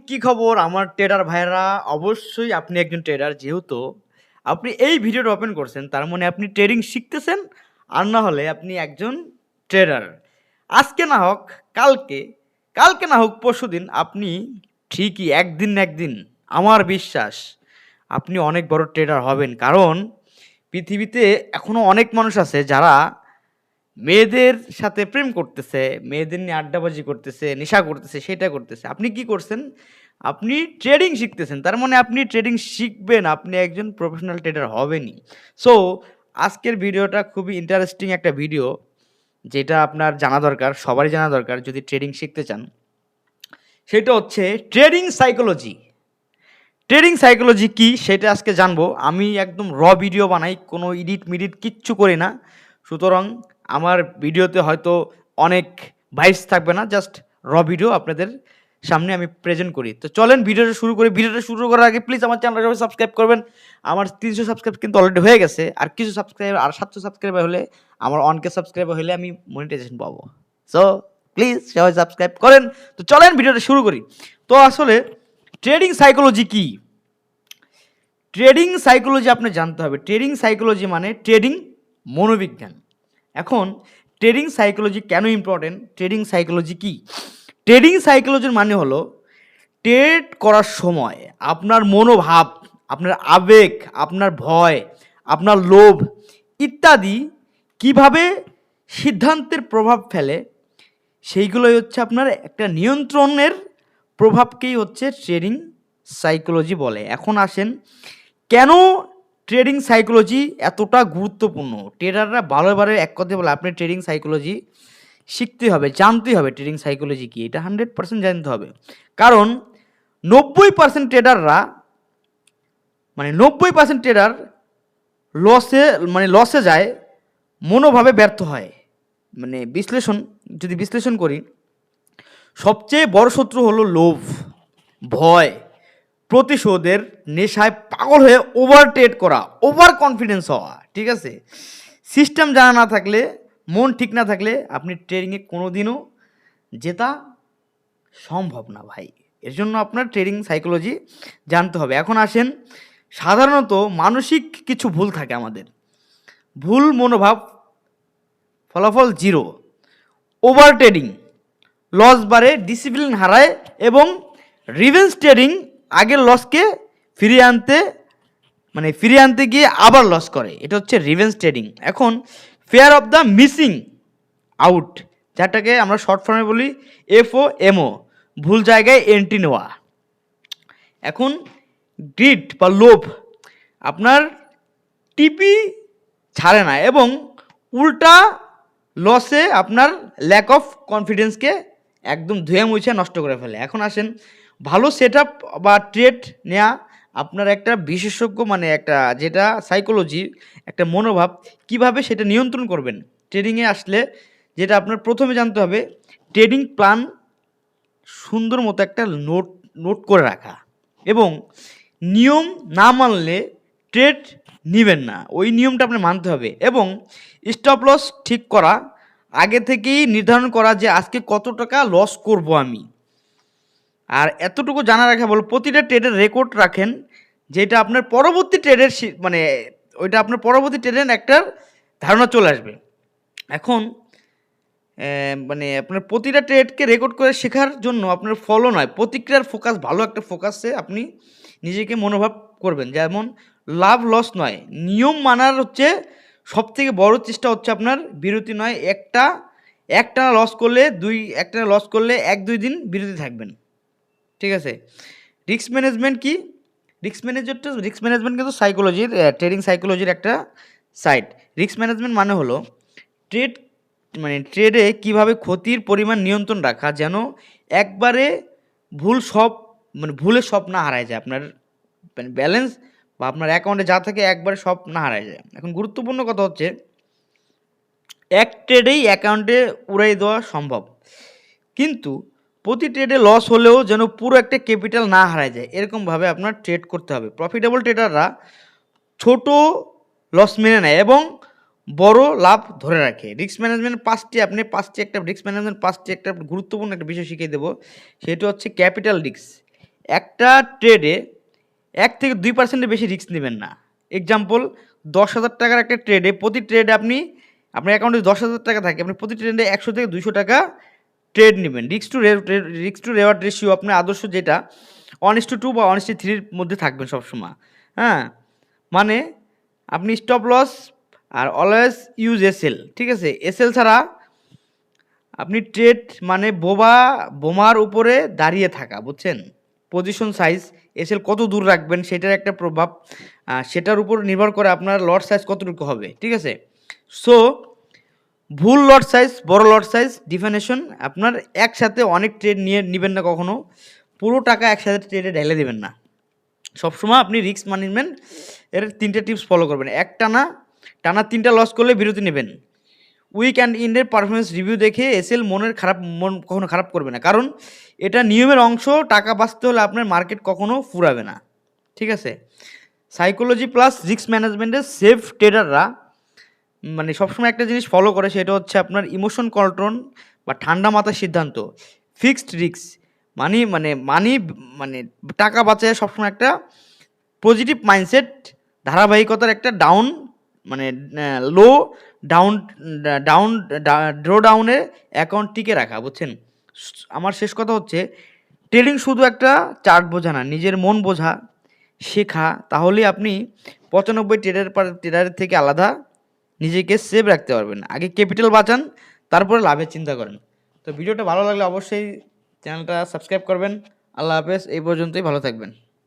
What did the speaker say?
কি খবর আমার ট্রেডার ভাইরা? অবশ্যই আপনি একজন ট্রেডার, যেহেতু আপনি এই ভিডিওটা ওপেন করছেন, তার মানে আপনি ট্রেডিং শিখতেছেন, আর না হলে আপনি একজন ট্রেডার। আজকে না হোক কালকে, কালকে না হোক পরশুদিন, আপনি ঠিকই একদিন না একদিন, আমার বিশ্বাস আপনি অনেক বড় ট্রেডার হবেন। কারণ পৃথিবীতে এখনো অনেক মানুষ আছে যারা মেয়েদের সাথে প্রেম করতেছে, মেয়েদের নিয়ে আড্ডাবাজি করতেছে, নেশা করতেছে, সেটা করতেছে। আপনি কি করছেন? আপনি ট্রেডিং শিখতেছেন। তার মানে আপনি ট্রেডিং শিখবেন, আপনি একজন প্রফেশনাল ট্রেডার হবেনই। সো আজকের ভিডিওটা খুবই ইন্টারেস্টিং একটা ভিডিও, যেটা আপনার জানা দরকার, সবারই জানা দরকার যদি ট্রেডিং শিখতে চান। সেটা হচ্ছে ট্রেডিং সাইকোলজি। ট্রেডিং সাইকোলজি কি সেটা আজকে জানবো। আমি একদম ভিডিও বানাই, কোনো এডিট মিডিট কিচ্ছু করি না। সুতরাং আমার ভিডিওতে হয়তো অনেক ভাইস থাকবে না, জাস্ট ভিডিও আপনাদের সামনে আমি প্রেজেন্ট করি। তো চলেন ভিডিওটা শুরু করি। ভিডিওটা শুরু করার আগে প্লিজ আমার চ্যানেলটা সবাই সাবস্ক্রাইব করবেন। আমার 300 সাবস্ক্রাইব কিন্তু অলরেডি হয়ে গেছে, আর কিছু সাবস্ক্রাইবার, আর 700 সাবস্ক্রাইবার হলে, আমার 1K সাবস্ক্রাইবার হলে আমি মনিটাইজেশন পাবো। সো প্লিজ সবাই সাবস্ক্রাইব করেন। তো চলেন ভিডিওটা শুরু করি। তো আসলে ট্রেডিং সাইকোলজি কি? ট্রেডিং সাইকোলজি আপনি জানতে হবে। ট্রেডিং সাইকোলজি মানে ট্রেডিং মনোবিজ্ঞান। এখন ট্রেডিং সাইকোলজি কেন ইম্পর্টেন্ট? ট্রেডিং সাইকোলজি কি? ট্রেডিং সাইকোলজির মানে হলো ট্রেড করার সময় আপনার মনোভাব, আপনার আবেগ, আপনার ভয়, আপনার লোভ ইত্যাদি কিভাবে সিদ্ধান্তের প্রভাব ফেলে, সেইগুলোই হচ্ছে আপনার একটা নিয়ন্ত্রণের প্রভাবকেই হচ্ছে ট্রেডিং সাইকোলজি বলে। এখন আসেন, কেন ট্রেডিং সাইকোলজি এতটা গুরুত্বপূর্ণ? ট্রেডাররা বারে এক কথায় বলে আপনি ট্রেডিং সাইকোলজি শিখতে হবে, জানতেই হবে ট্রেডিং সাইকোলজি কি, এটা 100% জানতে হবে। কারণ 90% ট্রেডাররা, মানে 90% ট্রেডার লসে যায়, মনোভাবে ব্যর্থ হয়। মানে যদি বিশ্লেষণ করি, সবচেয়ে বড় শত্রু হলো লোভ, ভয়, প্রতিশোধের নেশায় পাগল হয়ে ওভার ট্রেড করা, ওভার কনফিডেন্স হওয়া। ঠিক আছে, সিস্টেম জানা না থাকলে, মন ঠিক না থাকলে আপনি ট্রেডিংয়ে কোনোদিনও জেতা সম্ভব না ভাই। এর জন্য আপনার ট্রেডিং সাইকোলজি জানতে হবে। এখন আসেন, সাধারণত মানসিক কিছু ভুল থাকে আমাদের। ভুল মনোভাব, ফলাফল জিরো। ওভার ট্রেডিং, লস বাড়ে, ডিসিপ্লিন হারায়, এবং রিভেঞ্জ ট্রেডিং আগের লসকে ফিরিয়ে আনতে গিয়ে আবার লস করে। এটা হচ্ছে রিভেঞ্জ ট্রেডিং। এখন fair of the missing out, যেটাকে আমরা শর্ট ফর্মে বলি FOMO, ভুল জায়গায় এন্ট্রি নেওয়া। এখন গ্রিড বা লোভ, আপনার টিপি ছাড়ে না, এবং উল্টা লসে আপনার ল্যাক অফ কনফিডেন্সকে একদম ধুয়ে মুছে নষ্ট করে ফেলে। এখন আসেন, ভালো সেট আপ বা ট্রেড নেওয়া আপনার একটা বিশেষজ্ঞ, মানে একটা যেটা সাইকোলজি, একটা মনোভাব, কিভাবে সেটা নিয়ন্ত্রণ করবেন। ট্রেডিংয়ে আসলে যেটা আপনার প্রথমে জানতে হবে, ট্রেডিং প্ল্যান সুন্দর মতো একটা নোট করে রাখা, এবং নিয়ম না মানলে ট্রেড নেবেন না, ওই নিয়মটা আপনার মানতে হবে। এবং স্টপ লস ঠিক করা, আগে থেকেই নির্ধারণ করা যে আজকে কত টাকা লস করব আমি। আর এতটুকু জানা রাখা বলো, প্রতিটা ট্রেডের রেকর্ড রাখেন, যেটা আপনার পরবর্তী ট্রেডের মানে ওইটা আপনার পরবর্তী ট্রেডের একটা ধারণা চলে আসবে। এখন মানে আপনার প্রতিটা ট্রেডকে রেকর্ড করে শেখার জন্য আপনার ফলো নয়, প্রতিক্রিয়ার ফোকাস, ভালো একটা ফোকাসে আপনি নিজেকে মনোভাব করবেন। যেমন লাভ লস নয়, নিয়ম মানার হচ্ছে সবথেকে বড় চেষ্টা হচ্ছে আপনার বিরতি নয়। একটা লস করলে এক দুই দিন বিরতি থাকবেন। ঠিক আছে। রিস্ক ম্যানেজমেন্ট কি? রিস্ক ম্যানেজমেন্ট কিন্তু সাইকোলজির, ট্রেডিং সাইকোলজির একটা সাইড। রিস্ক ম্যানেজমেন্ট মানে হলো ট্রেডে কিভাবে ক্ষতির পরিমাণ নিয়ন্ত্রণ রাখা, যেন একবারে ভুলে সব না হারায় যায়, আপনার ব্যালেন্স বা আপনার অ্যাকাউন্টে যা থাকে একবারে সব না হারায় যায়। এখন গুরুত্বপূর্ণ কথা হচ্ছে, এক ট্রেডেই অ্যাকাউন্টে উড়াই দেওয়া সম্ভব, কিন্তু প্রতি ট্রেডে লস হলেও যেন পুরো একটা ক্যাপিটাল না হারায় যায়, এরকমভাবে আপনার ট্রেড করতে হবে। প্রফিটেবল ট্রেডাররা ছোট লস মেনে নেয় এবং বড় লাভ ধরে রাখে। রিস্ক ম্যানেজমেন্ট পাঁচটি একটা গুরুত্বপূর্ণ একটা বিষয় শিখিয়ে দেবো। সেটা হচ্ছে ক্যাপিটাল রিস্ক, একটা ট্রেডে 1-2% বেশি রিস্ক নেবেন না। এক্সাম্পল 10,000 টাকার একটা ট্রেডে প্রতি ট্রেডে আপনার অ্যাকাউন্টে 10,000 টাকা থাকে, আপনি প্রতি ট্রেডে 100-200 টাকা ট্রেড নেবেন। রিস্ক টু রেওয়ার্ড রেশিও আপনার আদর্শ যেটা 1:2 বা 1:3 মধ্যে থাকবেন সবসময়। হ্যাঁ, মানে আপনি stop loss are always use SL, ঠিক আছে? এসএল ছাড়া আপনি ট্রেড মানে বোমার উপরে দাঁড়িয়ে থাকা, বুঝছেন? পজিশন সাইজ এসএল কত দূর রাখবেন সেটার একটা প্রভাব, সেটার উপর নির্ভর করে আপনার লট সাইজ কতটুকু হবে, ঠিক আছে? সো ভুল লট সাইজ, বড় লট সাইজ ডিফিনেশন, আপনার একসাথে অনেক ট্রেড নেবেন না কখনো, পুরো টাকা একসাথে ট্রেডে ঢেলে দেবেন না। সবসময় আপনি রিস্ক ম্যানেজমেন্ট এর 3টে টিপস ফলো করবেন। টানা 3টা লস করলে বিরতি নেবেন। উইক অ্যান্ড ইন্ডের পারফরমেন্স রিভিউ দেখে এসএল মন কখনো খারাপ করবে না, কারণ এটা নিয়মের অংশ। টাকা বাঁচতে হলে আপনার মার্কেট কখনো ফুরাবে না, ঠিক আছে? সাইকোলজি প্লাস রিস্ক ম্যানেজমেন্টের সেফ ট্রেডাররা মানে সবসময় একটা জিনিস ফলো করে, সেটা হচ্ছে আপনার ইমোশন কন্ট্রোল বা ঠান্ডা মাথার সিদ্ধান্ত, ফিক্সড রিস্ক, মানে টাকা বাঁচায় সবসময় একটা পজিটিভ মাইন্ডসেট, ধারাবাহিকতার একটা মানে লো ডাউন ডাউন ড্র ডাউনে অ্যাকাউন্ট টিকে রাখা, বুঝছেন? আমার শেষ কথা হচ্ছে, ট্রেডিং শুধু একটা চার্ট বোঝা না, নিজের মন বোঝা শেখা। তাহলে আপনি 95 ট্রেডারের থেকে আলাদা নিজেকে সেভ রাখতে পারবেন। আগে ক্যাপিটাল বাঁচান, তারপরে লাভের চিন্তা করেন। তো ভিডিওটা ভালো লাগলে অবশ্যই চ্যানেলটা সাবস্ক্রাইব করবেন। আল্লাহ হাফেজ, এই পর্যন্তই, ভালো থাকবেন।